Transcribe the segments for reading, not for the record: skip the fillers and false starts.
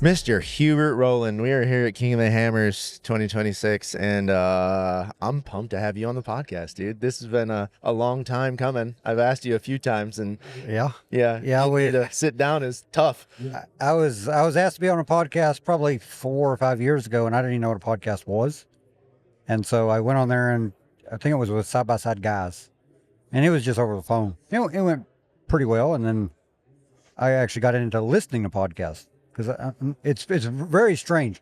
Mr. Hubert Rowland, we are here at King of the Hammers 2026, and I'm pumped to have you on the podcast, dude. This has been a long time coming. I've asked you a few times, and yeah, we to sit down is tough. I was asked to be on a podcast probably 4 or 5 years ago, and I didn't even know what a podcast was. And so I went on there, and I think it was with Side by Side Guys, and it was just over the phone. It went pretty well, and then I actually got into listening to podcasts. Because it's very strange.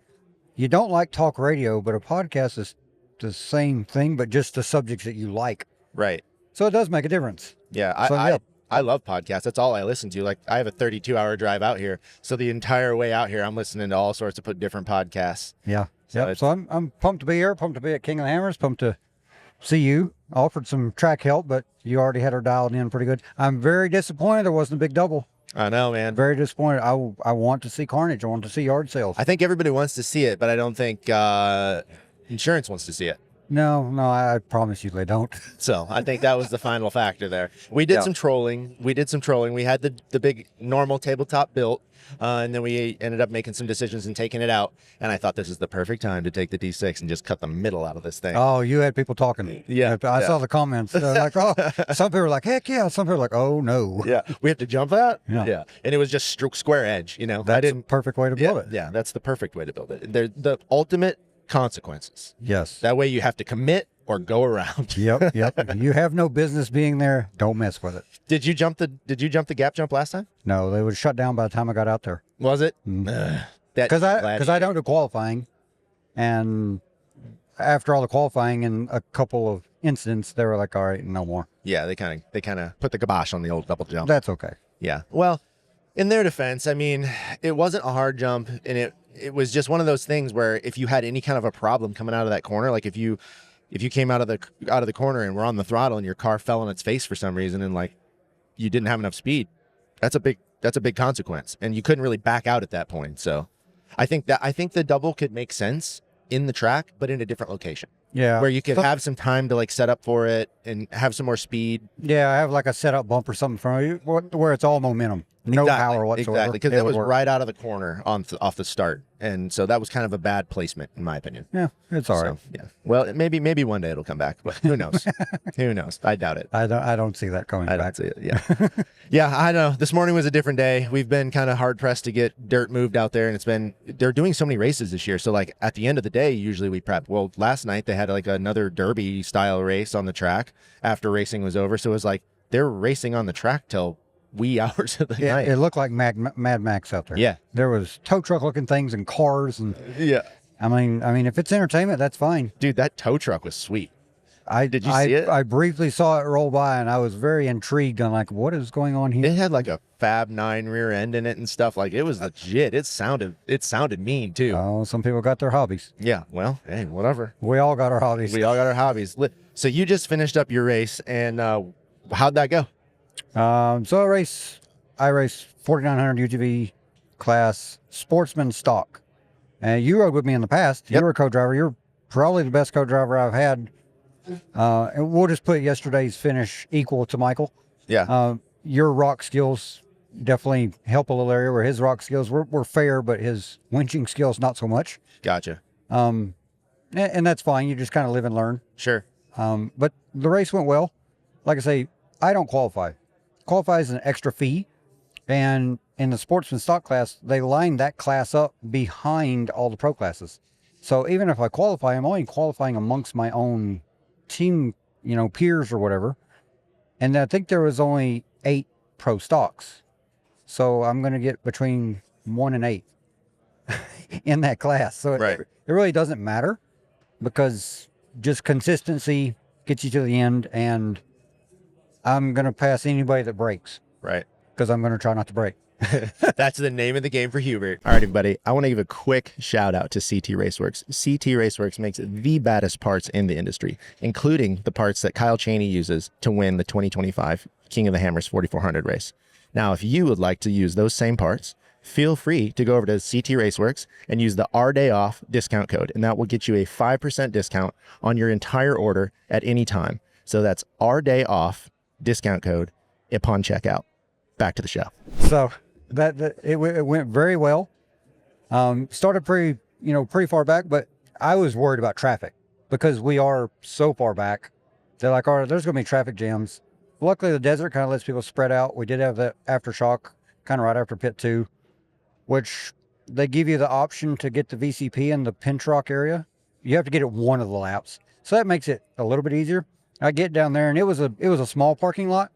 You don't like talk radio, but a podcast is the same thing, but just the subjects that you like. Right. So it does make a difference. Yeah, I love podcasts. That's all I listen to. Like, I have a 32-hour drive out here, so the entire way out here, I'm listening to all sorts of different podcasts. Yeah. So I'm pumped to be here, pumped to be at King of the Hammers, pumped to see you. Offered some track help, but you already had her dialed in pretty good. I'm very disappointed there wasn't a big double. I know, man. Very disappointed. I want to see carnage. I want to see yard sales. I think everybody wants to see it, but I don't think insurance wants to see it. No, I promise you they don't. So I think that was the final factor there. We did some trolling. We had the big normal tabletop built, and then we ended up making some decisions and taking it out. And I thought this is the perfect time to take the D6 and just cut the middle out of this thing. Oh, you had people talking. Yeah. I saw the comments. Like, oh, some people were like, heck yeah. Some people were like, oh, no. Yeah. We have to jump that? Yeah. And it was just square edge, you know. That's the perfect way to build it. Yeah, that's the perfect way to build it. They're the ultimate consequences. Yes. That way you have to commit or go around. Yep. You have no business being there. Don't mess with it. Did you jump the gap jump last time? No, they would shut down by the time I got out there. Was it? Because I don't do qualifying, and after all the qualifying and a couple of incidents, they were like, all right, no more. Yeah, they kind of put the kibosh on the old double jump. That's okay. Yeah. Well, in their defense, I mean, it wasn't a hard jump, and it was just one of those things where if you had any kind of a problem coming out of that corner, like if you came out of the corner and were on the throttle and your car fell on its face for some reason and like you didn't have enough speed, that's a big consequence, and you couldn't really back out at that point. So I think the double could make sense in the track, but in a different location. Yeah. Where you could have some time to like set up for it and have some more speed. Yeah, I have like a setup bump or something from you where it's all momentum. No power whatsoever. Exactly, because it was right out of the corner off the start, and so that was kind of a bad placement in my opinion. Yeah, it's all right. Yeah, well, maybe one day it'll come back, but who knows? Who knows? I doubt it. I don't see that coming back. I don't see it. Yeah, yeah. I know. This morning was a different day. We've been kind of hard pressed to get dirt moved out there, and they're doing so many races this year. So like at the end of the day, usually we prep. Well, last night they had like another derby style race on the track after racing was over. So it was like they're racing on the track till wee hours of the night. It looked like Mad Max out there. Yeah. There was tow truck looking things and cars and yeah. I mean, if it's entertainment, that's fine. Dude, that tow truck was sweet. Did you see it? I briefly saw it roll by, and I was very intrigued on like, what is going on here? It had like a Fab 9 rear end in it and stuff. Like, it was legit. It sounded mean too. Oh, some people got their hobbies. Yeah. Well, hey, whatever. We all got our hobbies. We all got our hobbies. So you just finished up your race, and how'd that go? So I race 4900 UTV class sportsman stock. And you rode with me in the past. Yep. You were a co-driver. You're probably the best co-driver I've had. And we'll just put yesterday's finish equal to Michael. Yeah. Your rock skills definitely help a little area where his rock skills were fair, but his winching skills not so much. Gotcha. And that's fine. You just kind of live and learn. Sure. But the race went well. Like I say, I don't qualify. Qualify is an extra fee, and in the sportsman stock class, they line that class up behind all the pro classes. So even if I qualify, I'm only qualifying amongst my own team, peers or whatever. And I think there was only 8 pro stocks. So I'm going to get between 1 and 8 in that class. So right. it really doesn't matter, because just consistency gets you to the end, and I'm going to pass anybody that breaks. Right. Because I'm going to try not to break. That's the name of the game for Hubert. All right, everybody. I want to give a quick shout out to CT Raceworks. CT Raceworks makes the baddest parts in the industry, including the parts that Kyle Chaney uses to win the 2025 King of the Hammers 4400 race. Now, if you would like to use those same parts, feel free to go over to CT Raceworks and use the Our Day Off discount code, and that will get you a 5% discount on your entire order at any time. So that's Our Day Off discount code upon checkout. Back to the show. So it went very well. Started pretty far back, but I was worried about traffic because we are so far back. They're like, all right, there's going to be traffic jams. Luckily, the desert kind of lets people spread out. We did have that aftershock kind of right after pit 2, which they give you the option to get the VCP in the pinch rock area. You have to get it one of the laps. So that makes it a little bit easier. I get down there, and it was a small parking lot.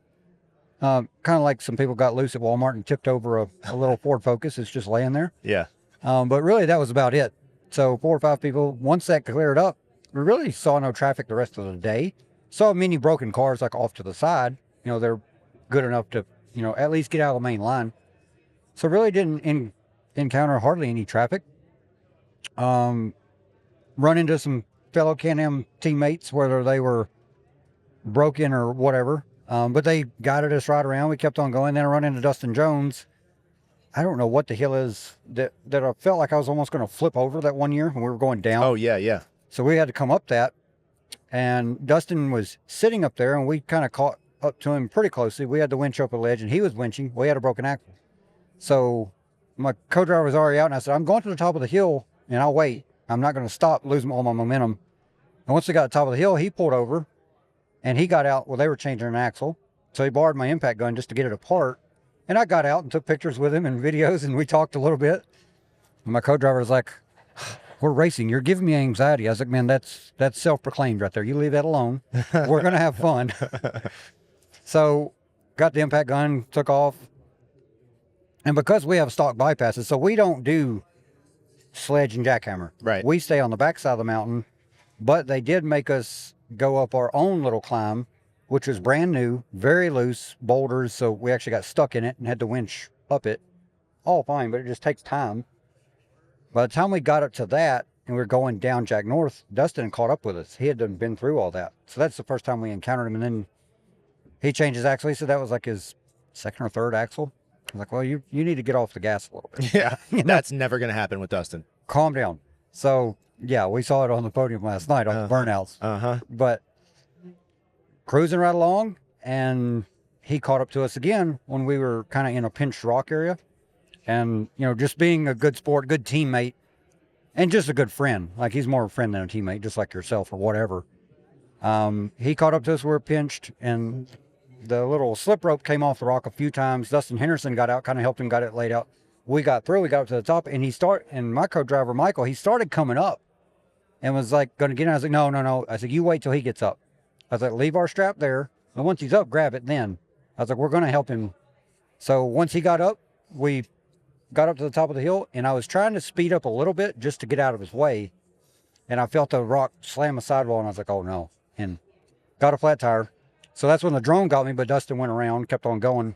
Kind of like some people got loose at Walmart and tipped over a little Ford Focus. It's just laying there. Yeah. But really, that was about it. So 4 or 5 people. Once that cleared up, we really saw no traffic the rest of the day. Saw many broken cars like off to the side. They're good enough to, at least get out of the main line. So really didn't encounter hardly any traffic. Run into some fellow Can-Am teammates, whether they were broken or whatever. But they guided us right around. We kept on going. Then I run into Dustin Jones. I don't know what the hill is that I felt like I was almost going to flip over that one year when we were going down. Oh, yeah, yeah. So we had to come up that. And Dustin was sitting up there, and we kind of caught up to him pretty closely. We had to winch up a ledge, and he was winching. We had a broken axle. So my co-driver was already out, and I said, I'm going to the top of the hill, and I'll wait. I'm not going to stop, losing all my momentum. And once we got to the top of the hill, he pulled over, and he got out. Well, they were changing an axle. So he borrowed my impact gun just to get it apart. And I got out and took pictures with him and videos, and we talked a little bit. And my co-driver was like, we're racing. You're giving me anxiety. I was like, man, that's self-proclaimed right there. You leave that alone. We're going to have fun. So got the impact gun, took off. And because we have stock bypasses, so we don't do sledge and jackhammer. Right. We stay on the backside of the mountain, but they did make us go up our own little climb, which was brand new, very loose boulders. So we actually got stuck in it and had to winch up it. All fine, but it just takes time. By the time we got up to that and we were going down Jack North, Dustin caught up with us. He had been through all that. So that's the first time we encountered him. And then he changed his axle. He said that was like his second or third axle. I was like, well, you need to get off the gas a little bit. Yeah, that's never going to happen with Dustin. Calm down. So, yeah, we saw it on the podium last night on the burnouts. Uh-huh. But cruising right along, and he caught up to us again when we were kind of in a pinched rock area. And, just being a good sport, good teammate, and just a good friend. Like, he's more a friend than a teammate, just like yourself or whatever. He caught up to us. We were pinched, and the little slip rope came off the rock a few times. Dustin Henderson got out, kind of helped him, got it laid out. We got through. We got up to the top, and my co-driver, Michael, he started coming up and was like, going to get in. I was like, no. I said, you wait till he gets up. I was like, leave our strap there. And once he's up, grab it then. I was like, we're going to help him. So once he got up, we got up to the top of the hill, and I was trying to speed up a little bit just to get out of his way. And I felt the rock slam a sidewall, and I was like, oh no. And got a flat tire. So that's when the drone got me, but Dustin went around, kept on going.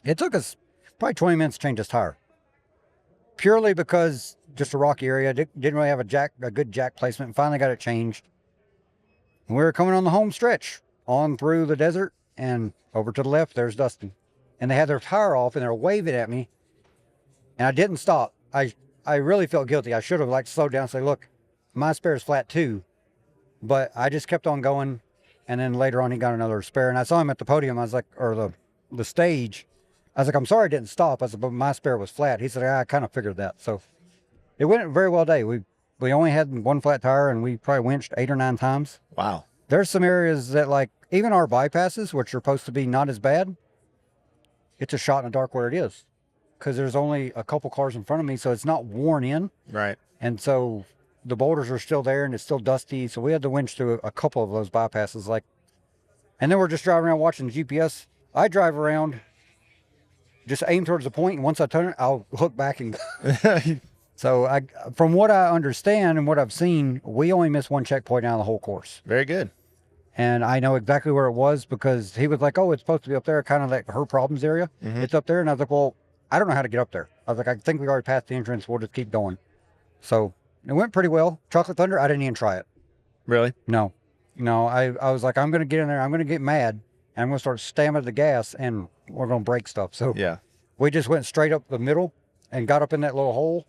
It took us probably 20 minutes to change his tire. Purely because just a rocky area, didn't really have a good jack placement, and finally got it changed. And we were coming on the home stretch, on through the desert, and over to the left, there's Dustin. And they had their tire off, and they were waving at me. And I didn't stop. I really felt guilty. I should have slowed down and say, look, my spare is flat too. But I just kept on going. And then later on, he got another spare. And I saw him at the podium. I was like, or the stage. I was like, I'm sorry I didn't stop. I said, but my spare was flat. He said, I kind of figured that. So it went very well day. We only had one flat tire, and we probably winched 8 or 9 times. Wow. There's some areas that even our bypasses, which are supposed to be not as bad, it's a shot in the dark where it is. Because there's only a couple cars in front of me, so it's not worn in. Right. And so the boulders are still there, and it's still dusty. So we had to winch through a couple of those bypasses. And then we're just driving around watching the GPS. I drive around, just aim towards the point, and once I turn it, I'll hook back and go. So from what I understand and what I've seen, we only missed one checkpoint out of the whole course. Very good. And I know exactly where it was because he was like, oh, it's supposed to be up there, kind of like her problems area. Mm-hmm. It's up there. And I was like, well, I don't know how to get up there. I was like, I think we already passed the entrance. We'll just keep going. So it went pretty well. Chocolate Thunder, I didn't even try it. Really? No. I was like, I'm going to get in there. I'm going to get mad. And I'm going to start stamping the gas, and we're going to break stuff. So yeah, we just went straight up the middle and got up in that little hole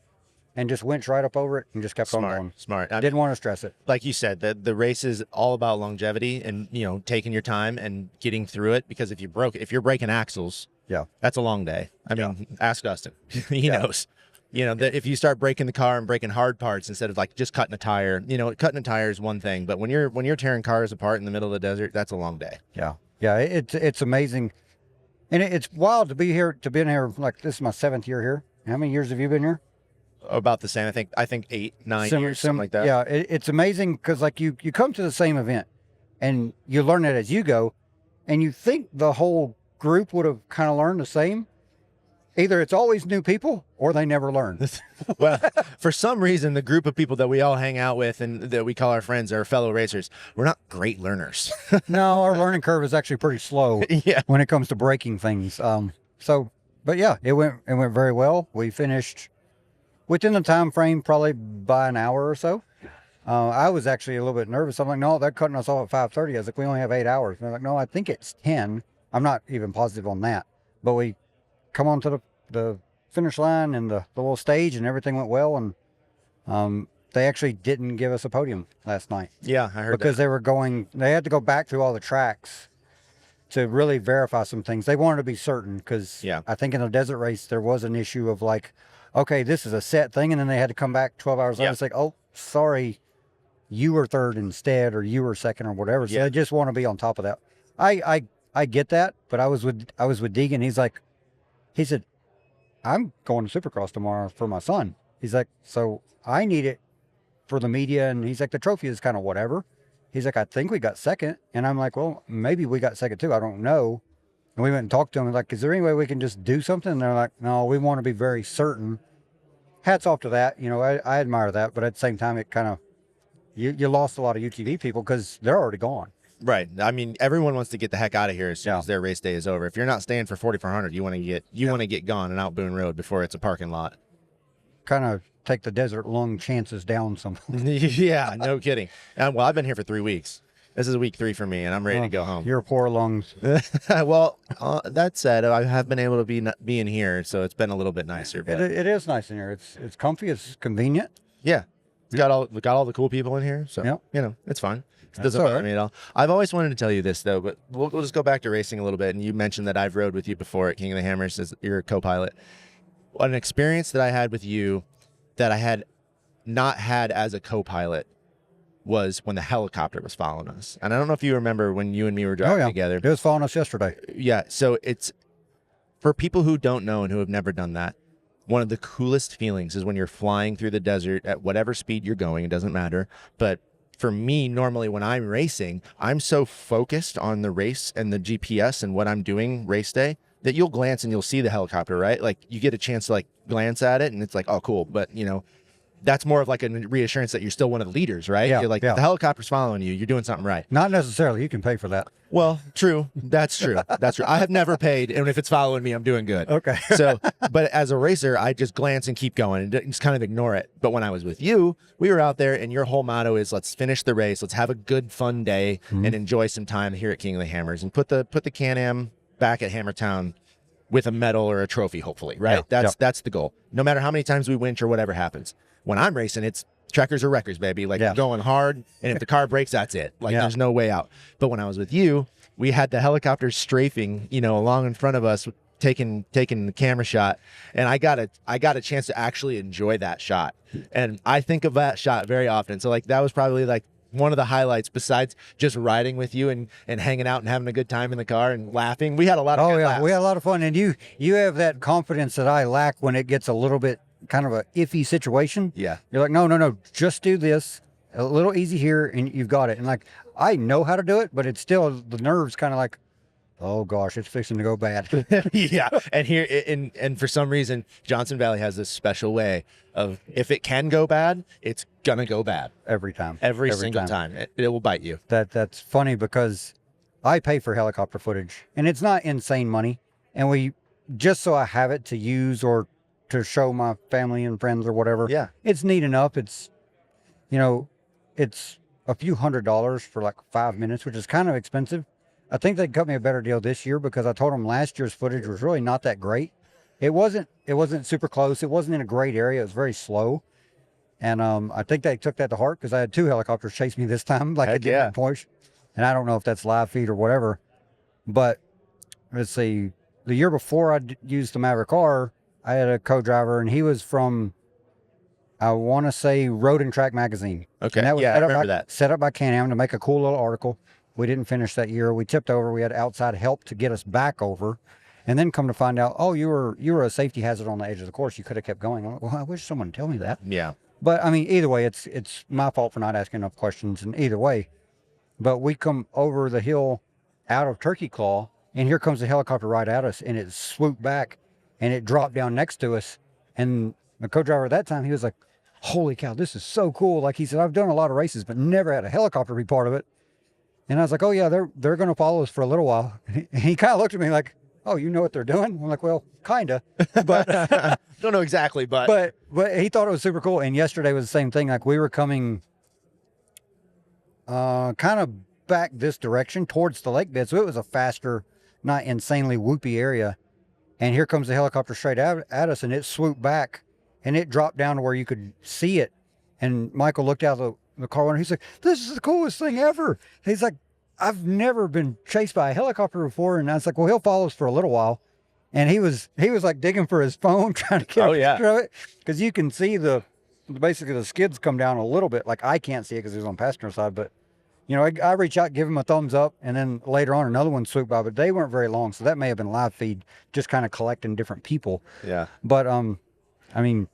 and just went right up over it and just kept on going. Smart. Didn't want to stress it. Like you said, the race is all about longevity and, taking your time and getting through it, because if you're breaking axles, yeah, that's a long day. I mean, ask Dustin. He knows. You know, that if you start breaking the car and breaking hard parts instead of like just cutting a tire, you know, cutting a tire is one thing, but when you're tearing cars apart in the middle of the desert, that's a long day. Yeah. Yeah. It's amazing. And it's wild to be here, like this is my 7th year here. How many years have you been here? About the same. I think 8, 9 years, something like that. Yeah. It's amazing because like you come to the same event and you learn it as you go, and you think the whole group would have kind of learned the same. Either it's always new people or they never learn. Well, for some reason, the group of people that we all hang out with and that we call our friends, our fellow racers, we're not great learners. No, our learning curve is actually pretty slow Yeah. when it comes to breaking things. But yeah, it went very well. We finished within the time frame, probably by an hour or so. I was actually a little bit nervous. I'm like, no, they're cutting us off at 5:30. I was like, we only have 8 hours. And they're like, no, I think it's 10. I'm not even positive on that. But we come on to the finish line and the little stage, and everything went well. And they actually didn't give us a podium last night. Yeah, I heard because they had to go back through all the tracks to really verify some things. They wanted to be certain because I think in the desert race, there was an issue of like, okay, this is a set thing. And then they had to come back 12 hours later. It's like, oh, sorry, you were third instead, or you were second, or whatever. So they just want to be on top of that. I get that, but I was with Deegan. He said, I'm going to Supercross tomorrow for my son. He's like, so I need it for the media. And he's like, the trophy is kind of whatever. He's like, I think we got second. And I'm like, well, maybe we got second too. I don't know. And we went and talked to him. Like, is there any way we can just do something? And they're like, no, we want to be very certain. Hats off to that. You know, I admire that. But at the same time, it kind of, you lost a lot of UTV people because they're already gone. Right. I mean, everyone wants to get the heck out of here as soon as their race day is over. If you're not staying for 4,400, you want to get gone and out Boone Road before it's a parking lot. Kind of take the desert lung chances down some. Yeah, no kidding. Well, I've been here for 3 weeks. This is week 3 for me, and I'm ready to go home. Your poor lungs. Well, that said, I have been able to be in here, so it's been a little bit nicer. But it is nice in here. It's comfy. It's convenient. Yeah, we got all the cool people in here, so you know, it's fun. It doesn't bother me at all. I've always wanted to tell you this, though, but we'll just go back to racing a little bit. And you mentioned that I've rode with you before at King of the Hammers as your co-pilot. An experience that I had with you that I had not had as a co-pilot was when the helicopter was following us. And I don't know if you remember when you and me were driving together. It was following us yesterday. Yeah, so it's, for people who don't know and who have never done that, one of the coolest feelings is when you're flying through the desert at whatever speed you're going. It doesn't matter. But for me, normally when I'm racing, I'm so focused on the race and the GPS and what I'm doing race day that you'll glance and you'll see the helicopter, right? Like you get a chance to like glance at it and it's like, oh, cool. But you know, that's more of like a reassurance that you're still one of the leaders, right? Yeah, you're like, the helicopter's following you. You're doing something right. Not necessarily. You can pay for that. Well, true. That's true. That's true. I have never paid, and if it's following me, I'm doing good. Okay. So, but as a racer, I just glance and keep going and just kind of ignore it. But when I was with you, we were out there, and your whole motto is, let's finish the race, let's have a good, fun day, and enjoy some time here at King of the Hammers, and put the Can-Am back at Hammertown with a medal or a trophy, hopefully, right? That's the goal. No matter how many times we winch or whatever happens. When I'm racing, it's trekkers or wreckers, baby. Like going hard, and if the car breaks, that's it. Like there's no way out. But when I was with you, we had the helicopter strafing, you know, along in front of us, taking the camera shot, and I got a chance to actually enjoy that shot. And I think of that shot very often. So like that was probably like one of the highlights besides just riding with you and hanging out and having a good time in the car and laughing. We had a lot of laughs. We had a lot of fun. And you have that confidence that I lack when it gets a little bit kind of a iffy situation. Yeah. You're like, no, just do this. A little easy here and you've got it. And like, I know how to do it, but it's still, the nerves kind of like, oh gosh, it's fixing to go bad. Yeah. And here, and for some reason, Johnson Valley has this special way of, if it can go bad, it's gonna go bad. Every time. Every single time. It will bite you. That's funny because I pay for helicopter footage and it's not insane money. And we, just so I have it to use or to show my family and friends or whatever. Yeah. It's neat enough. It's, you know, it's a few $100s for like 5 minutes, which is kind of expensive. I think they cut me a better deal this year because I told them last year's footage was really not that great. It wasn't super close. It wasn't in a great area. It was very slow. And I think they took that to heart because I had 2 helicopters chase me this time, like it did at Porsche. And I don't know if that's live feed or whatever. But let's see, the year before I used the Maverick R, I had a co-driver, and he was from, I want to say, Road and Track magazine. Okay. And that was Yeah, I remember that. set up by Can-Am to make a cool little article. We didn't finish that year. We tipped over. We had outside help to get us back over. And then come to find out, oh, you were a safety hazard on the edge of the course. You could have kept going. I'm like, well, I wish someone would tell me that. Yeah. But I mean, either way, it's my fault for not asking enough questions. And either way, but we come over the hill out of Turkey Claw, and here comes the helicopter right at us, and it swooped back, and it dropped down next to us. And the co-driver at that time, he was like, holy cow, this is so cool. Like he said, I've done a lot of races, but never had a helicopter be part of it. And I was like, oh yeah, they're going to follow us for a little while. And he kind of looked at me like, oh, you know what they're doing? I'm like, well, kind of, but don't know exactly, but he thought it was super cool. And yesterday was the same thing. Like we were coming kind of back this direction towards the lake bed. So it was a faster, not insanely whoopy area. And here comes the helicopter straight at us, and it swooped back and it dropped down to where you could see it. And Michael looked out the car window. He's like, this is the coolest thing ever. He's like, I've never been chased by a helicopter before. And I was like, well, he'll follow us for a little while. And he was like digging for his phone, trying to get a picture of it. Because you can see basically the skids come down a little bit. Like I can't see it because he was on the passenger side. But, you know, I reach out, give him a thumbs up. And then later on, another one swooped by. But they weren't very long. So that may have been live feed, just kind of collecting different people. Yeah. But, I mean,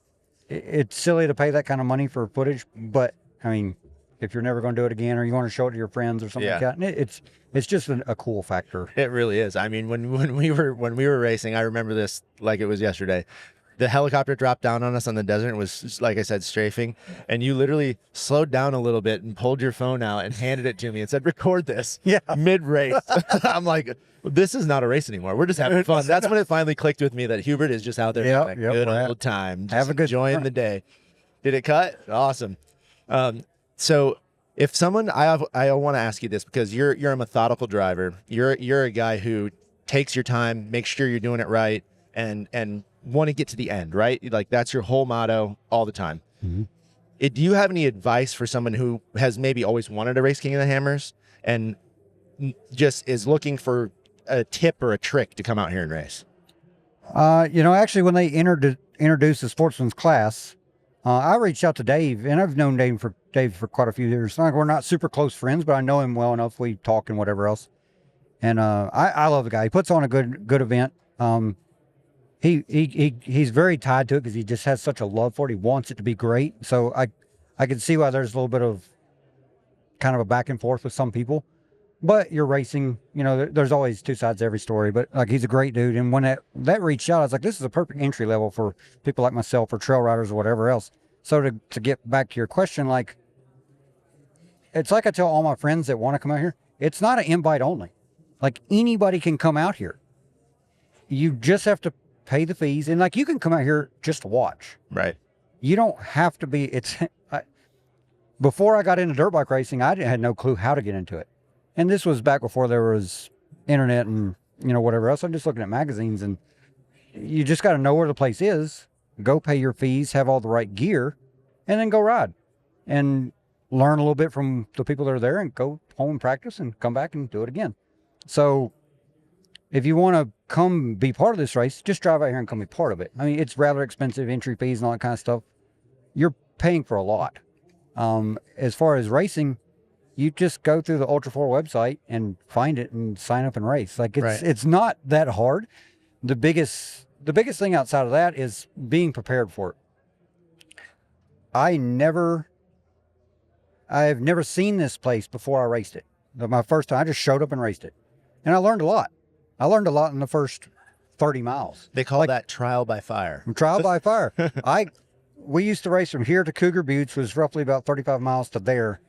it's silly to pay that kind of money for footage. But, I mean, if you're never going to do it again, or you want to show it to your friends or something like that, and it's just a cool factor. It really is. I mean, when we were racing, I remember this like it was yesterday. The helicopter dropped down on us on the desert and was, like I said, strafing, and you literally slowed down a little bit and pulled your phone out and handed it to me and said, record this mid-race. I'm like, this is not a race anymore. We're just having fun. That's when it finally clicked with me that Hubert is just out there having a good old time, just enjoying the day. Did it cut? Awesome. So if someone, I want to ask you this, because you're a methodical driver. You're a guy who takes your time, makes sure you're doing it right, and want to get to the end, right? Like that's your whole motto all the time. Mm-hmm. Do you have any advice for someone who has maybe always wanted to race King of the Hammers and just is looking for a tip or a trick to come out here and race? You know, actually, when they introduced the sportsman's class, I reached out to Dave, and I've known Dave for quite a few years. Like we're not super close friends, but I know him well enough. We talk and whatever else. And I love the guy. He puts on a good event. He's very tied to it because he just has such a love for it. He wants it to be great. So I can see why there's a little bit of kind of a back and forth with some people. But you're racing, you know, there's always two sides to every story. But like he's a great dude. And when that reached out, I was like, this is a perfect entry level for people like myself or trail riders or whatever else. So to get back to your question, like, it's like I tell all my friends that want to come out here, it's not an invite only. Like anybody can come out here. You just have to pay the fees, and like you can come out here just to watch. Right. You don't have to be. Before I got into dirt bike racing, I had no clue how to get into it, and this was back before there was internet and whatever else. I'm just looking at magazines, and you just got to know where the place is. Go pay your fees, have all the right gear, and then go ride, and learn a little bit from the people that are there, and go home and practice, and come back and do it again. So if you want to come be part of this race, just drive out here and come be part of it. I mean, it's rather expensive, entry fees and all that kind of stuff. You're paying for a lot. As far as racing, you just go through the Ultra 4 website and find it and sign up and race. Like it's not that hard. The biggest thing outside of that is being prepared for it. I've never seen this place before I raced it. My first time, I just showed up and raced it. And I learned a lot. I learned a lot in the first 30 miles. They call that trial by fire. Trial by fire. We used to race from here to Cougar Buttes, was roughly about 35 miles to there.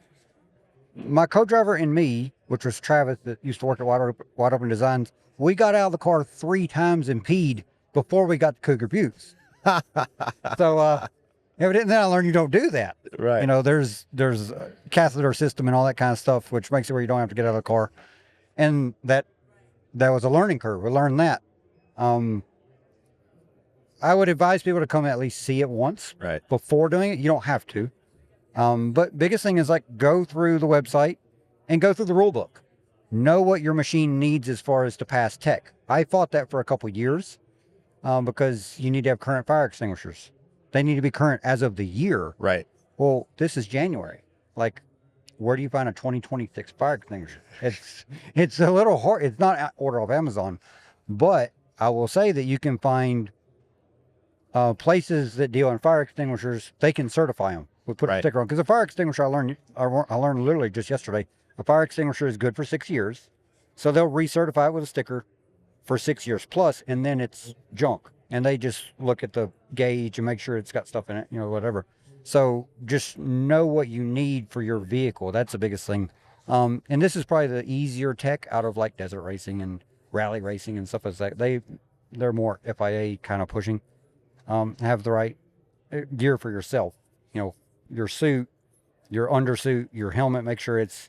My co-driver and me, which was Travis that used to work at Wide Open Designs, we got out of the car 3 times and peed before we got to Cougar Buttes. So evidently then I learned you don't do that. Right. You know, there's a catheter system and all that kind of stuff, which makes it where you don't have to get out of the car. And that was a learning curve. We learned that. I would advise people to come at least see it once before doing it. You don't have to. But biggest thing is like go through the website and go through the rule book. Know what your machine needs as far as to pass tech. I fought that for a couple of years. because you need to have current fire extinguishers. They need to be current as of the year. Right. Well, this is January. Like, where do you find a 2026 fire extinguisher? It's a little hard. It's not order off Amazon, but I will say that you can find places that deal in fire extinguishers. They can certify them. We put a sticker on, because a fire extinguisher, I learned literally just yesterday. A fire extinguisher is good for 6 years, so they'll recertify it with a sticker for 6 years plus, and then it's junk. And they just look at the gauge and make sure it's got stuff in it, whatever. So just know what you need for your vehicle. That's the biggest thing. And this is probably the easier tech out of like desert racing and rally racing and stuff like that. They're more FIA kind of pushing. Have the right gear for yourself. Your suit, your undersuit, your helmet. Make sure it's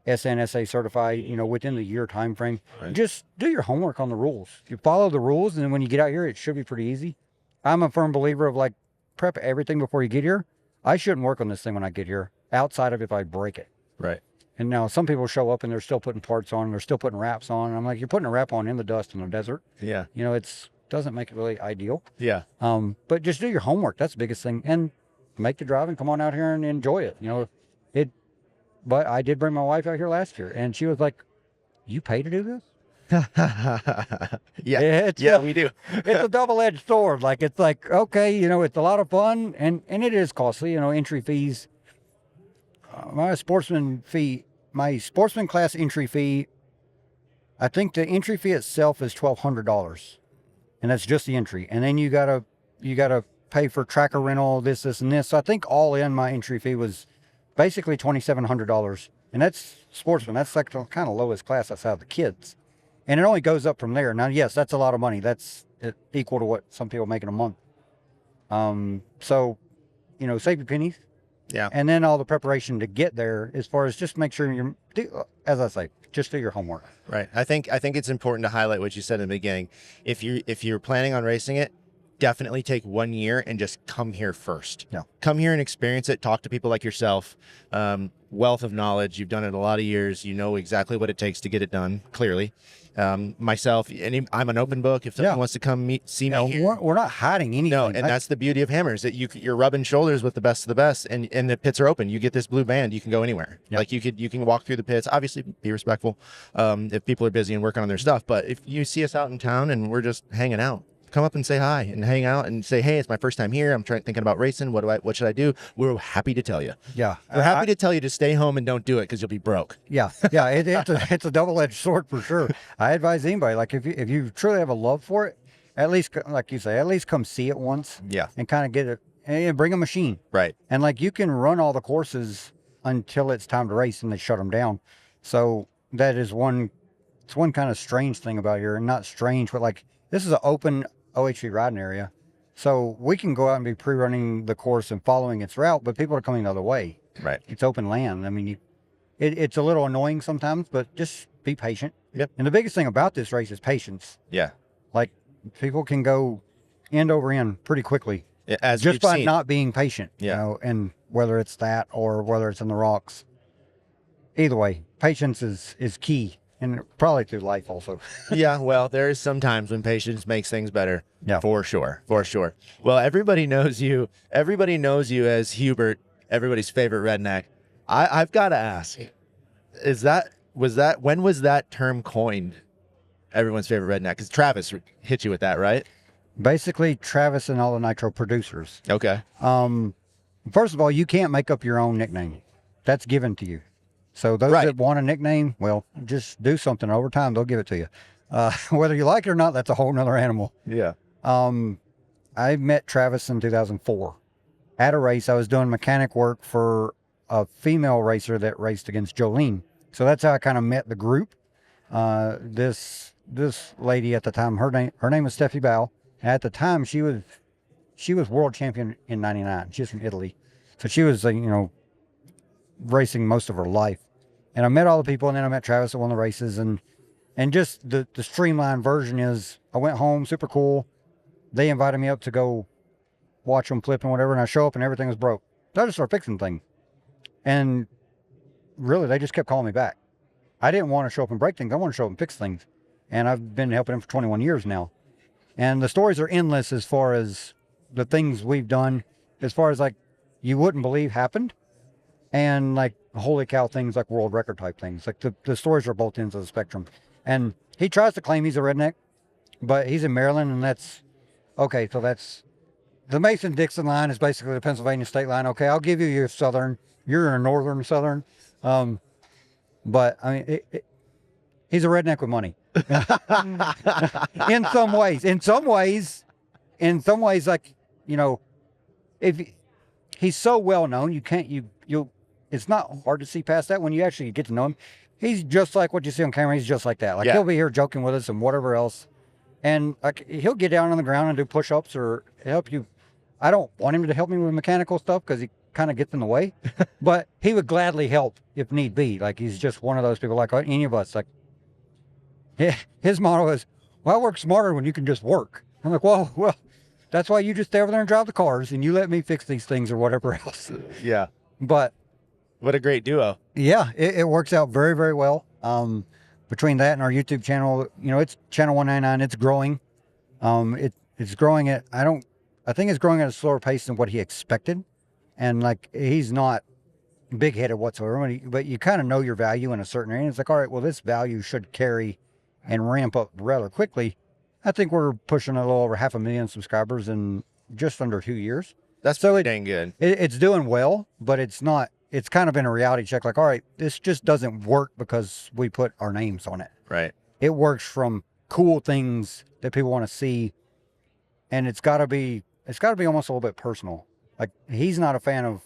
SNSA certified. Within the year time frame. Right. Just do your homework on the rules. You follow the rules, and then when you get out here, it should be pretty easy. I'm a firm believer of like prep everything before you get here. I shouldn't work on this thing when I get here, outside of if I break it. Right. And now some people show up and they're still putting parts on, they're still putting wraps on. And I'm like, you're putting a wrap on in the dust in the desert. Yeah. It doesn't make it really ideal. Yeah. But just do your homework. That's the biggest thing. And make the drive and come on out here and enjoy it. But I did bring my wife out here last year, and she was like, "You pay to do this?" Yeah, we do. It's a double-edged sword. Like, it's like, okay, it's a lot of fun, and it is costly. Entry fees. My sportsman class entry fee. I think the entry fee itself is $1,200, and that's just the entry. And then you gotta pay for tracker rental, this, and this. So I think all in, my entry fee was basically $2,700, and that's sportsman. That's like the kind of lowest class outside of the kids, and it only goes up from there. Now, yes, that's a lot of money. That's equal to what some people make in a month. So, save your pennies. Yeah. And then all the preparation to get there, as far as just make sure as I say, just do your homework. Right. I think it's important to highlight what you said in the beginning. If you're planning on racing it, definitely take 1 year and just come here first. Yeah. Come here and experience it. Talk to people like yourself. Wealth of knowledge. You've done it a lot of years. You know exactly what it takes to get it done, clearly. Myself, I'm an open book. If someone wants to come see me here. We're not hiding anything. No, and that's the beauty of Hammers, that you're rubbing shoulders with the best of the best, and the pits are open. You get this blue band, you can go anywhere. Yep. Like you can walk through the pits. Obviously, be respectful if people are busy and working on their stuff. But if you see us out in town and we're just hanging out, come up and say hi and hang out and say, hey, it's my first time here. I'm thinking about racing. What should I do? We're happy to tell you. Yeah. We're happy to tell you to stay home and don't do it because you'll be broke. Yeah. Yeah. It's a double-edged sword for sure. I advise anybody, like if you truly have a love for it, at least, like you say, at least come see it once. Yeah. And kind of get it, and bring a machine. Right. And like, you can run all the courses until it's time to race and they shut them down. So that is one kind of strange thing about here, and not strange, but like, this is an open OHV riding area. So we can go out and be pre-running the course and following its route, but people are coming the other way. Right. It's open land. I mean, it's a little annoying sometimes, but just be patient. Yep. And the biggest thing about this race is patience. Yeah. Like, people can go end over end pretty quickly. As just by not being patient. Yeah. And whether it's that or whether it's in the rocks. Either way, patience is key. And probably through life also. Yeah, well, there is some times when patience makes things better. Yeah. For sure. Well, everybody knows you. Everybody knows you as Hubert, everybody's favorite redneck. I've got to ask, when was that term coined? Everyone's favorite redneck? Because Travis hit you with that, right? Basically, Travis and all the nitro producers. Okay. First of all, you can't make up your own nickname. That's given to you. So those that want a nickname, well, just do something. Over time, they'll give it to you. Whether you like it or not, that's a whole nother animal. Yeah. I met Travis in 2004 at a race. I was doing mechanic work for a female racer that raced against Jolene. So that's how I kind of met the group. This lady at the time, her name was Steffi Bao. At the time, she was world champion in '99. She's from Italy, so she was racing most of her life. And I met all the people, and then I met Travis at one of the races, and just the streamlined version is, I went home, super cool. They invited me up to go watch them flip and whatever, and I show up and everything was broke. So I just started fixing things. And really, they just kept calling me back. I didn't want to show up and break things. I want to show up and fix things. And I've been helping them for 21 years now. And the stories are endless as far as the things we've done, as far as like you wouldn't believe happened. And like holy cow things like world record type things. Like the stories are both ends of the spectrum. And he tries to claim he's a redneck, but he's in Maryland, and that's okay. So that's the Mason-Dixon line is basically the Pennsylvania state line. Okay, I'll give you your southern. You're a northern southern. But I mean, he's a redneck with money. In some ways, like, you know, if he's so well known, you'll it's not hard to see past that when you actually get to know him. He's just like what you see on camera. He's just like that. Like he'll be here joking with us and whatever else. And like he'll get down on the ground and do push-ups or help you. I don't want him to help me with mechanical stuff because he kind of gets in the way, but he would gladly help if need be. Like he's just one of those people like any of us. Like his motto is, well, I work smarter when you can just work. I'm like, well, that's why you just stay over there and drive the cars and you let me fix these things or whatever else. Yeah. But what a great duo. Yeah, it works out very, very well. Between that and our YouTube channel, you know, it's channel 199. It's growing. It's growing at, I think it's growing at a slower pace than what he expected. And like, he's not big headed whatsoever, but you kind of know your value in a certain area. It's like, all right, well, this value should carry and ramp up rather quickly. I think we're pushing a little over 500,000 subscribers in just under 2 years. That's so dang good. It's doing well, but it's not. It's kind of been a reality check. Like, all right, this just doesn't work because we put our names on it. Right. It works from cool things that people want to see, and it's got to be almost a little bit personal. Like he's not a fan of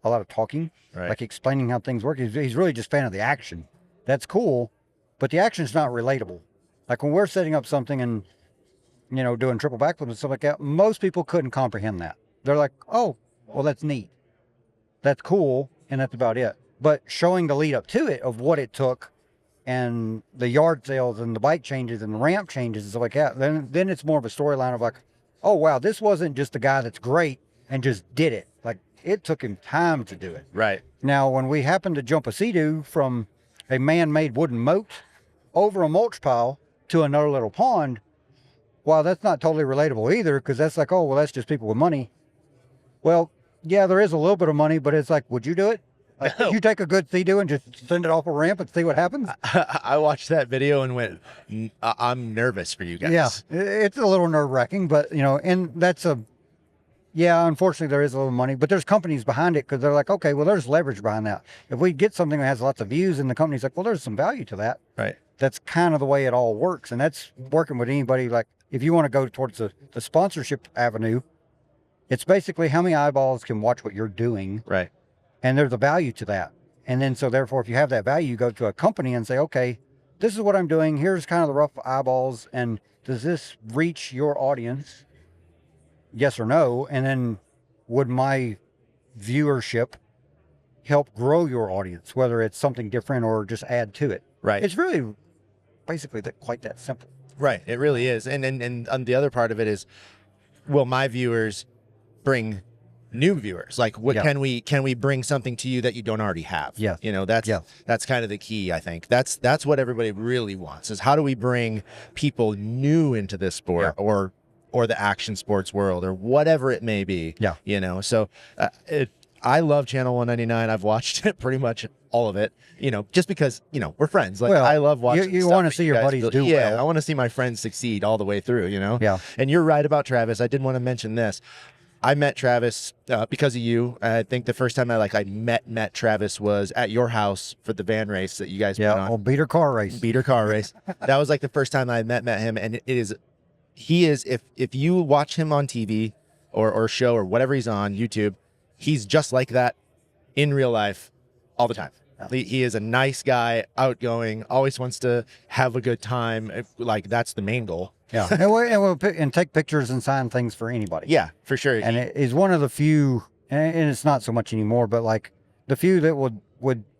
a lot of talking, right, like explaining how things work. He's really just a fan of the action. That's cool, but the action is not relatable. Like when we're setting up something and, you know, doing triple backflips and stuff like that, most people couldn't comprehend that. They're like, oh, well, that's neat. That's cool. And that's about it. But showing the lead up to it of what it took and the yard sales and the bike changes and the ramp changes and stuff like that, then it's more of a storyline of like, oh, wow, this wasn't just a guy that's great and just did it. Like it took him time to do it. Right. Now, when we happened to jump a sea-doo from a man-made wooden moat over a mulch pile to another little pond, while that's not totally relatable either, because that's like, oh, well, that's just people with money. Well, yeah, there is a little bit of money, but it's like, would you do it? Like, would you take a good sea-doo and just send it off a ramp and see what happens? I watched that video and went, I'm nervous for you guys. Yeah, it's a little nerve-wracking, but, you know, and unfortunately there is a little money, but there's companies behind it because they're like, okay, well, there's leverage behind that. If we get something that has lots of views and the company's like, well, there's some value to that. Right. That's kind of the way it all works. And that's working with anybody. Like if you want to go towards the sponsorship avenue, it's basically how many eyeballs can watch what you're doing. Right. And there's a value to that. And then, so therefore, if you have that value, you go to a company and say, okay, this is what I'm doing. Here's kind of the rough eyeballs. And does this reach your audience? Yes or no? And then would my viewership help grow your audience, whether it's something different or just add to it? Right. It's really basically quite that simple. Right. It really is. And the other part of it is, will my viewers bring new viewers? Like, what can we bring something to you that you don't already have? Yeah. You know, that's kind of the key, I think. That's what everybody really wants, is how do we bring people new into this sport or the action sports world or whatever it may be. Yeah. You know, so I love Channel 199. I've watched it, pretty much all of it, you know, just because, you know, we're friends. Like, I love watching You want to see your buddies do well. I want to see my friends succeed all the way through, you know? Yeah. And you're right about Travis. I did want to mention this. I met Travis because of you. I think the first time I met Travis was at your house for the van race that you guys put on. Beater car race. That was like the first time I met him. And he is, if you watch him on TV or show or whatever he's on YouTube, he's just like that in real life all the time. He is a nice guy, outgoing, always wants to have a good time. Like, that's the main goal. Yeah, and take pictures and sign things for anybody. Yeah, for sure. And it is one of the few, and it's not so much anymore, but like the few that would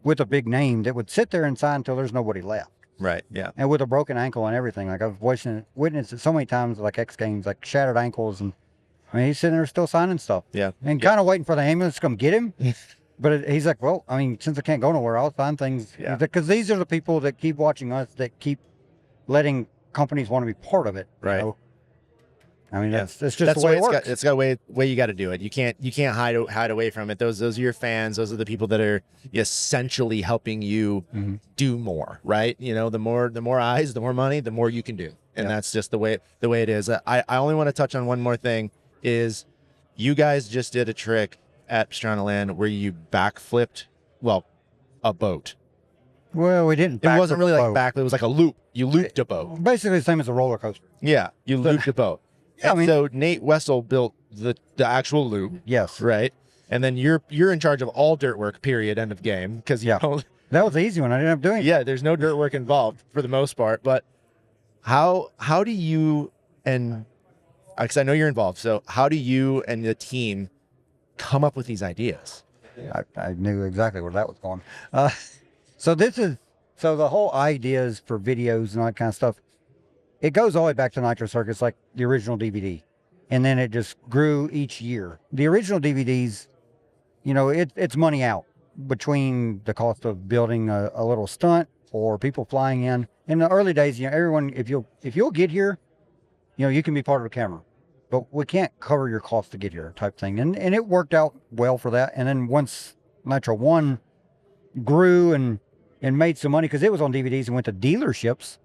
with a big name that would sit there and sign until there's nobody left. Right. Yeah. And with a broken ankle and everything, like I've witnessed it so many times, like X Games, like shattered ankles, and I mean he's sitting there still signing stuff. Yeah. And kind of waiting for the ambulance to come get him. But he's like, well, I mean, since I can't go nowhere, I'll sign things. Yeah. Because these are the people that keep watching us, that keep letting companies want to be part of it. Right. You know? I mean, Yeah. that's just the way it works. It's got a way you got to do it. You can't hide away from it. Those are your fans. Those are the people that are essentially helping you do more, right? You know, the more eyes, the more money, the more you can do, and that's just the way it is. I only want to touch on one more thing. Is you guys just did a trick at Pastrana Land where you backflipped, well, a boat. Well, we didn't. It wasn't really like boat. backflip. It was like a loop. You looped a boat. Basically the same as a roller coaster. Yeah, you looped a boat. Yeah, I mean, so Nate Wessel built the actual loop. Yes. Right. And then you're in charge of all dirt work, period, end of game. Because that was the easy one. I didn't have to do anything. Yeah, there's no dirt work involved for the most part. But how do you, and because I know you're involved, so how do you and the team come up with these ideas? I knew exactly where that was going. So the whole ideas for videos and all that kind of stuff, it goes all the way back to Nitro Circus, like the original DVD. And then it just grew each year. The original DVDs, you know, it's money out between the cost of building a little stunt or people flying in. In the early days, you know, everyone, if you'll get here, you know, you can be part of the camera. But we can't cover your cost to get here type thing. And it worked out well for that. And then once Nitro 1 grew and made some money, because it was on DVDs and went to dealerships,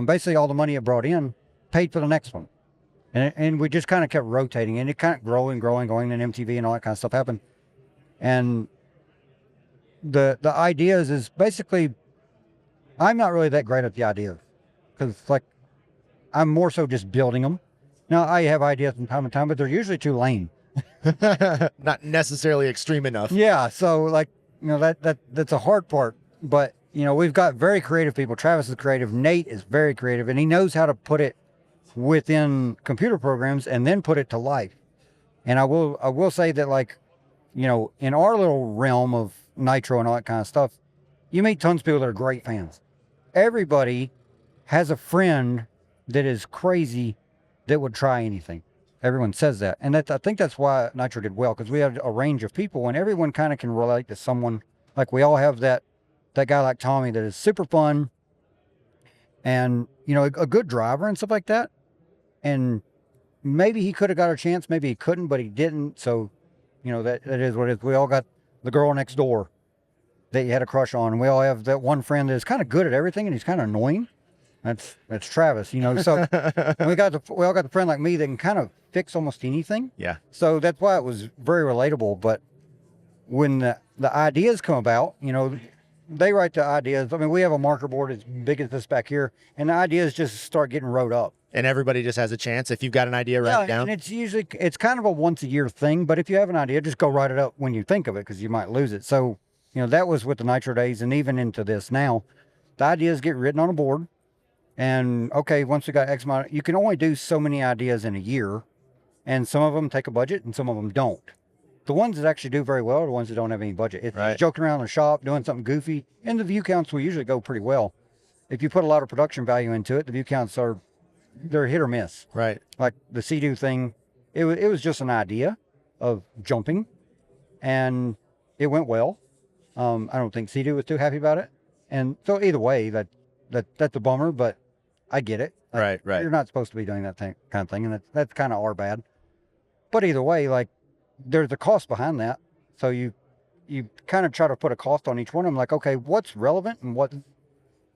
basically all the money it brought in paid for the next one. And we just kind of kept rotating, and it kind of growing, going, and MTV and all that kind of stuff happened. And the ideas is basically, I'm not really that great at the ideas, because like I'm more so just building them. Now I have ideas from time to time, but they're usually too lame. Not necessarily extreme enough. Yeah, so like, you know, that's a hard part. But you know, we've got very creative people. Travis is creative. Nate is very creative, and he knows how to put it within computer programs and then put it to life. And I will say that, like, you know, in our little realm of Nitro and all that kind of stuff, you meet tons of people that are great fans. Everybody has a friend that is crazy that would try anything. Everyone says that. And I think that's why Nitro did well, because we have a range of people and everyone kind of can relate to someone. Like we all have that guy like Tommy that is super fun and, you know, a good driver and stuff like that. And maybe he could have got a chance, maybe he couldn't, but he didn't. So, you know, that is what it is. We all got the girl next door that you had a crush on. And we all have that one friend that is kind of good at everything and he's kind of annoying. That's Travis, you know. So we all got the friend like me that can kind of fix almost anything. Yeah. So that's why it was very relatable. But when the ideas come about, you know, they write the ideas. I mean, we have a marker board as big as this back here, and the ideas just start getting wrote up. And everybody just has a chance. If you've got an idea, write it down. And it's kind of a once a year thing, but if you have an idea, just go write it up when you think of it, because you might lose it. So, you know, that was with the Nitro days and even into this now. The ideas get written on a board, and okay, once we got X amount, you can only do so many ideas in a year, and some of them take a budget and some of them don't. The ones that actually do very well are the ones that don't have any budget. It's right. Joking around in the shop, doing something goofy, and the view counts will usually go pretty well. If you put a lot of production value into it, the view counts they're hit or miss. Right. Like the Sea-Doo thing, it was just an idea of jumping, and it went well. I don't think Sea-Doo was too happy about it, and so either way, that's a bummer. But I get it. Like, right. You're not supposed to be doing that kind of thing, and that's kind of our bad. But either way, like, there's a cost behind that, so you kind of try to put a cost on each one. I'm like, okay, what's relevant and what?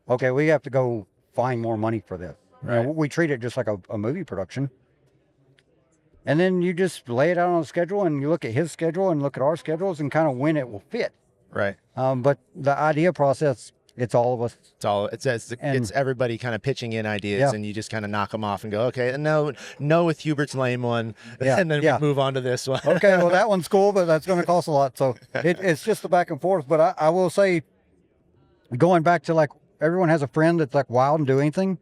Okay, we have to go find more money for this. Right. You know, we treat it just like a movie production. And then you just lay it out on a schedule, and you look at his schedule and look at our schedules and kind of when it will fit. Right. But the idea process, it's all of us. It's everybody kind of pitching in ideas, Yeah. and you just kind of knock them off and go, okay, and no with Hubert's lame one, Yeah, and then yeah. move on to this one. Okay, well, that one's cool, but that's going to cost a lot. So it's just the back and forth. But I will say, going back to, like, everyone has a friend that's like wild and do anything.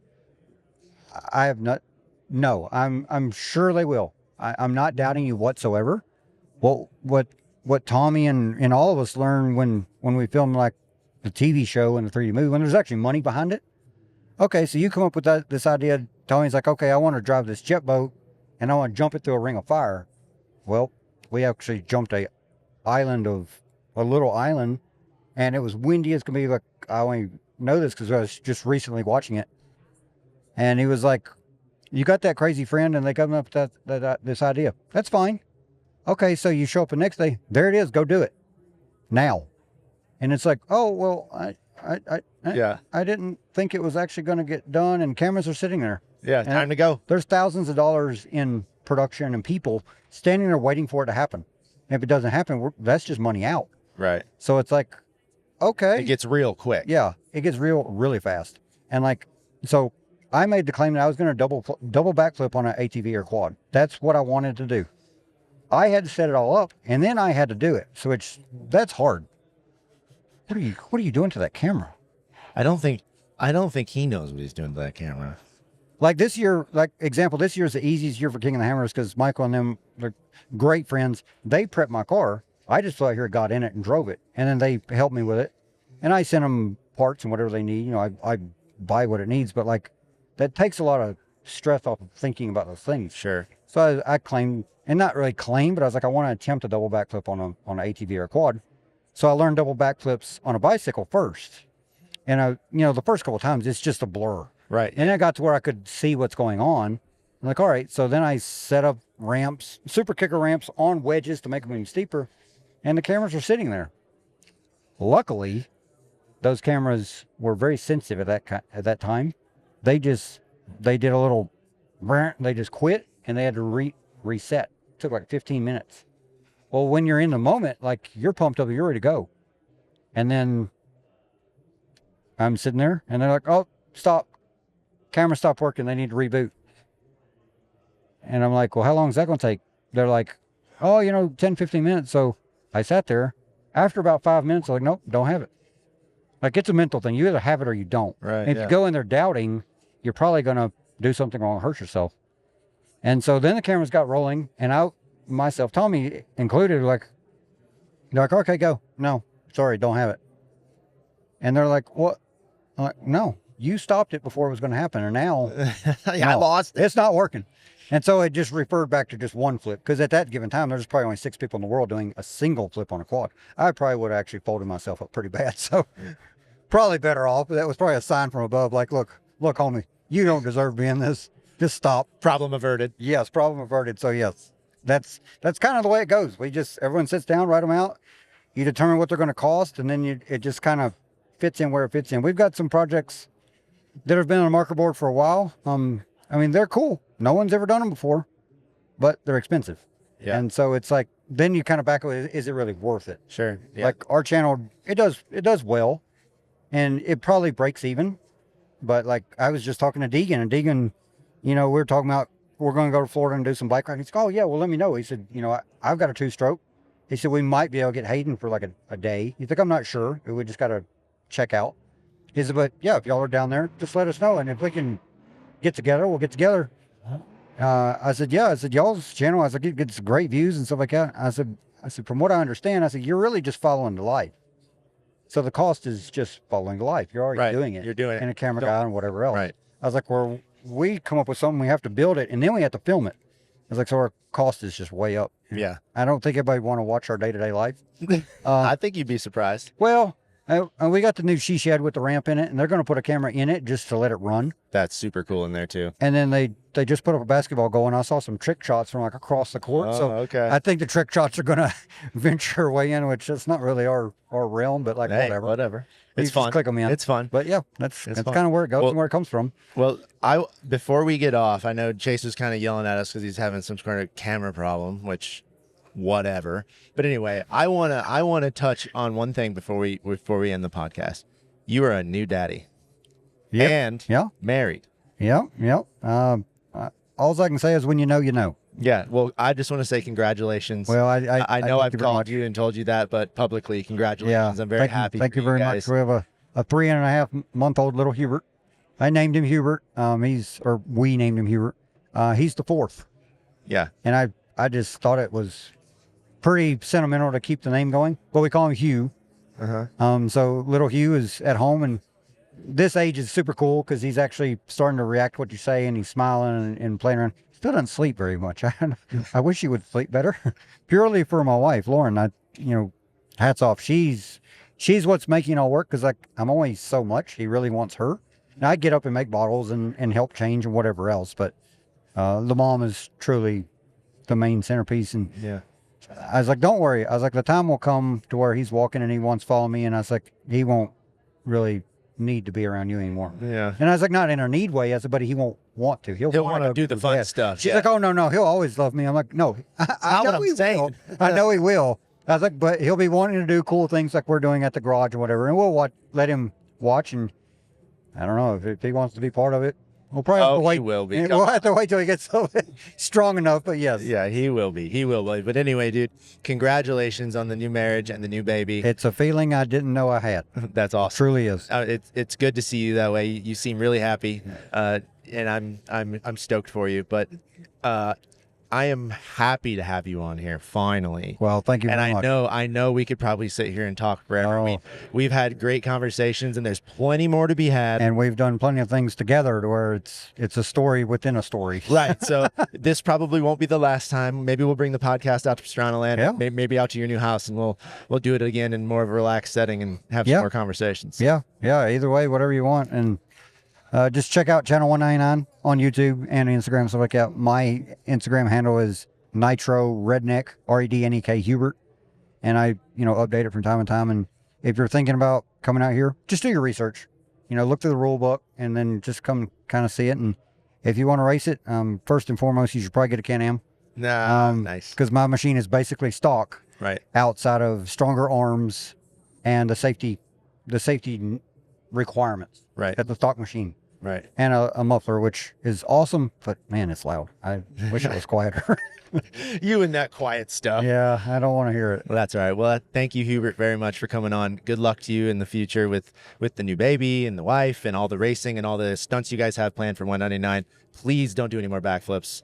I have not. No, I'm sure they will. I'm not doubting you whatsoever. What Tommy and all of us learned when we filmed, like, the TV show and the 3D movie, when there's actually money behind it. Okay, so you come up with this idea. Tommy's like, okay, I want to drive this jet boat and I want to jump it through a ring of fire. Well, we actually jumped a little island, and it was windy as can be. Like, I only know this because I was just recently watching it. And he was like, You got that crazy friend and they come up with this idea. That's fine. Okay, so you show up the next day. There it is. Go do it now. And it's like, oh, well, I didn't think it was actually going to get done. And cameras are sitting there. Yeah, And time to go. There's thousands of dollars in production and people standing there waiting for it to happen. And if it doesn't happen, that's just money out. Right. So it's like, okay. It gets real quick. Yeah, it gets real really fast. And like, so I made the claim that I was going to double backflip on an ATV or quad. That's what I wanted to do. I had to set it all up, and then I had to do it. So that's hard. What are you doing to that camera? I don't think he knows what he's doing to that camera. Like this year, this year is the easiest year for King of the Hammers because Michael and them, they're great friends. They prepped my car. I just flew out here, got in it, and drove it. And then they helped me with it. And I sent them parts and whatever they need. You know, I buy what it needs, but like that takes a lot of stress off of thinking about those things. Sure. So I claimed, and not really claimed, but I was like, I want to attempt a double backflip on an ATV or a quad. So I learned double backflips on a bicycle first. And the first couple of times it's just a blur. Right. And I got to where I could see what's going on. I'm like, all right. So then I set up ramps, super kicker ramps on wedges to make them even steeper. And the cameras were sitting there. Luckily, those cameras were very sensitive at that time. They did a little, they just quit and they had to reset. It took like 15 minutes. Well, when you're in the moment, like you're pumped up, you're ready to go. And then I'm sitting there and they're like, oh, stop. Camera stopped working. They need to reboot. And I'm like, well, how long is that going to take? They're like, oh, 10, 15 minutes. So I sat there. After about 5 minutes, I'm like, nope, don't have it. Like it's a mental thing. You either have it or you don't. Right. And if you go in there doubting, you're probably going to do something wrong, hurt yourself. And so then the cameras got rolling and myself, Tommy included, they're like, okay, go. No, sorry, don't have it. And they're like, what? I'm like, no, you stopped it before it was going to happen. And now I lost it. It's not working. And so it just referred back to just one flip. Because at that given time, there's probably only 6 people in the world doing a single flip on a quad. I probably would have actually folded myself up pretty bad. So probably better off. But that was probably a sign from above. Like, look, homie, you don't deserve being this. Just stop. Problem averted. Yes, problem averted. So yes, that's kind of the way it goes. Everyone sits down, write them out. You determine what they're going to cost. And then it just kind of fits in where it fits in. We've got some projects that have been on the marker board for a while. They're cool. No one's ever done them before, but they're expensive. Yeah. And so it's like, then you kind of back away. Is it really worth it? Sure. Yeah. Like our channel, it does well and it probably breaks even. But like I was just talking to Deegan and Deegan, we were talking about, we're going to go to Florida and do some bike riding. He's like, oh yeah, well let me know. He said, I've got a 2-stroke. He said, we might be able to get Hayden for like a day. He's like, I'm not sure. We just got to check out. He said, but yeah, if y'all are down there, just let us know. And if we can get together, we'll get together. I said, yeah. I said, y'all's channel, I said, it gets great views and stuff like that. I said, from what I understand, I said, you're really just following the life. So the cost is just following the life. You're already doing it. You're doing it. And a camera guy and whatever else. Right. I was like, well, we come up with something, we have to build it, and then we have to film it. I was like, so our cost is just way up. Yeah. I don't think everybody want to watch our day-to-day life. I think you'd be surprised. Well, we got the new she shed with the ramp in it, and they're going to put a camera in it just to let it run. That's super cool in there too. And then they just put up a basketball goal, and I saw some trick shots from like across the court. Oh, so okay. I think the trick shots are going to venture their way in, which is not really our realm, but like whatever. It's You fun. Just click them in. It's fun. But yeah, that's fun. kind of where it goes and where it comes from. Well, before we get off, I know Chase was kind of yelling at us because he's having some sort of camera problem, which whatever. But anyway, I wanna touch on one thing before we end the podcast. You are a new daddy. Yep. And married. Yep. All I can say is when you know, you know. Yeah. Well, I just want to say congratulations. Well, I know I've called you and told you that, but publicly, congratulations. Yeah. I'm very happy. Thank you very much. We have a 3.5-month-old little Hubert. I named him Hubert. We named him Hubert. He's the 4th. Yeah. And I just thought it was pretty sentimental to keep the name going. Well, we call him Hugh. So little Hugh is at home, and this age is super cool because he's actually starting to react to what you say, and he's smiling and playing around. Still doesn't sleep very much. I wish he would sleep better. Purely for my wife, Lauren. Hats off. She's what's making it all work because I'm only so much. He really wants her. Now I get up and make bottles and help change and whatever else, but The mom is truly the main centerpiece. And Yeah. I was like, don't worry. I was like, the time will come to where he's walking and he wants to follow me. And I was like, he won't really need to be around you anymore. Yeah. And I was like, not in a need way. I said, but he won't want to. He'll want to do the fun stuff. She's like, oh, no. He'll always love me. I'm like, no. I know he will. I know he will. I was like, but he'll be wanting to do cool things like we're doing at the garage or whatever. And we'll let him watch. And I don't know if he wants to be part of it. We'll probably have to wait. He will be. We'll have to wait till he gets strong enough, but yes. Yeah, he will be. He will be. But anyway, dude, congratulations on the new marriage and the new baby. It's a feeling I didn't know I had. That's awesome. It truly is. It's good to see you that way. You seem really happy, and I'm stoked for you. But I am happy to have you on here finally. Well, thank you very much. I know we could probably sit here and talk forever. Oh. We've had great conversations, and there's plenty more to be had. And we've done plenty of things together to where it's a story within a story. Right. So this probably won't be the last time. Maybe we'll bring the podcast out to Pastrana Land. Yeah. Maybe out to your new house, and we'll do it again in more of a relaxed setting and have some more conversations. Yeah. Either way, whatever you want. And just check out Channel 199 on YouTube and Instagram, stuff like that. My Instagram handle is Nitro Redneck, Rednek Hubert. And I, update it from time to time. And if you're thinking about coming out here, just do your research. Look through the rule book and then just come kind of see it. And if you want to race it, first and foremost, you should probably get a Can-Am. Nice. Because my machine is basically stock. Right. Outside of stronger arms and the safety requirements. Right. At the stock machine. Right. And a muffler, which is awesome, but man, it's loud. I wish it was quieter. You and that quiet stuff. Yeah, I don't want to hear it. Well, that's all right. Well, thank you, Hubert, very much for coming on. Good luck to you in the future with the new baby and the wife and all the racing and all the stunts you guys have planned for 199. Please don't do any more backflips.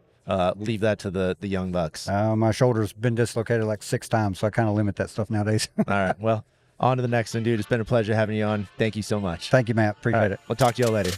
Leave that to the young bucks. My shoulder's been dislocated like 6 times, so I kind of limit that stuff nowadays. All right. Well, on to the next one, dude. It's been a pleasure having you on. Thank you so much. Thank you, Matt. Appreciate it. We'll talk to y'all later.